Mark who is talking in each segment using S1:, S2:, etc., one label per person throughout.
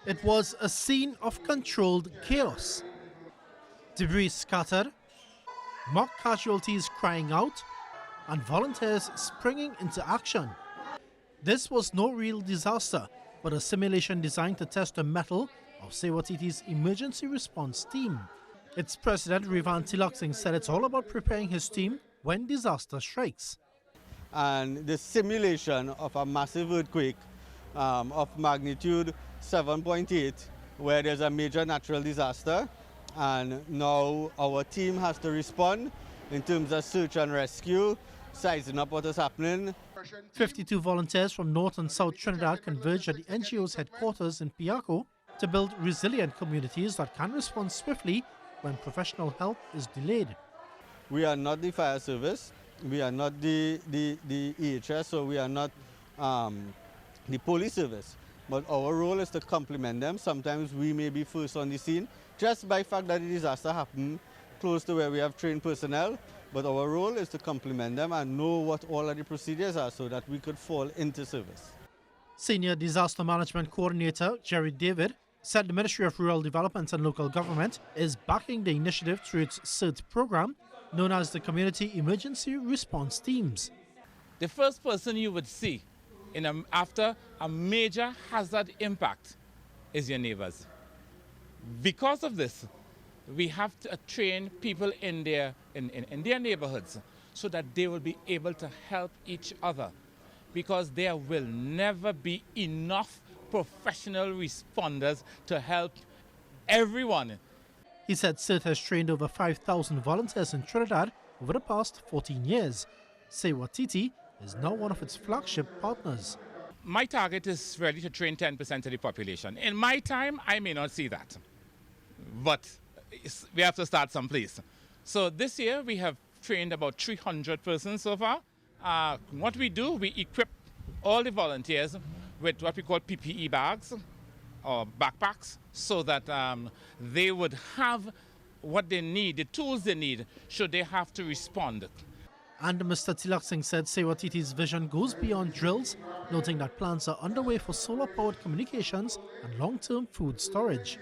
S1: It was a scene of controlled chaos. Debris scattered, mock casualties crying out, and volunteers springing into action. This was no real disaster, but a simulation designed to test the mettle of SEWA TT's emergency response team. Its president, Revan Teelucksingh, said it's all about preparing his team when disaster strikes.
S2: And the simulation of a massive earthquake of magnitude 7.8, where there's a major natural disaster, and now our team has to respond in terms of search and rescue, sizing up what is happening.
S1: 52 volunteers from North and South Trinidad converged at the NGO's headquarters in Piarco to build resilient communities that can respond swiftly when professional help is delayed.
S2: We are not the fire service, we are not the EHS, or we are not the police service. But our role is to complement them. Sometimes we may be first on the scene, just by the fact that the disaster happened close to where we have trained personnel. But our role is to complement them and know what all of the procedures are so that we could fall into service.
S1: Senior Disaster Management Coordinator Jerry David said the Ministry of Rural Development and Local Government is backing the initiative through its CERT program, known as the Community Emergency Response Teams.
S3: The first person you would see after a major hazard impact is your neighbors. Because of this, we have to train people in their neighborhoods so that they will be able to help each other, because there will never be enough professional responders to help everyone.
S1: He said CERT has trained over 5,000 volunteers in Trinidad over the past 14 years. SEWA TT is now one of its flagship partners.
S3: My target is really to train 10% of the population. In my time, I may not see that, but we have to start someplace. So this year, we have trained about 300 persons so far. What we do, we equip all the volunteers with what we call PPE bags or backpacks, so that they would have what they need, the tools they need, should they have to respond.
S1: And Mr. Teelucksingh said SEWA TT's vision goes beyond drills, noting that plans are underway for solar-powered communications and long-term food storage.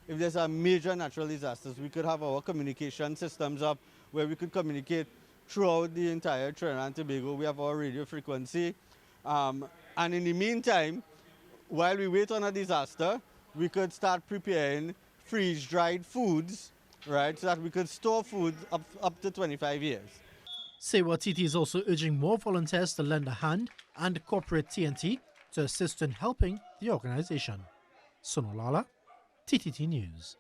S2: If there's a major natural disaster, we could have our communication systems up where we could communicate throughout the entire Trinidad and Tobago. We have our radio frequency. And in the meantime, while we wait on a disaster, we could start preparing freeze-dried foods, right, so that we could store food up to 25 years.
S1: SEWA TT is also urging more volunteers to lend a hand and cooperate TNT to assist in helping the organization. Sonolala, TTT News.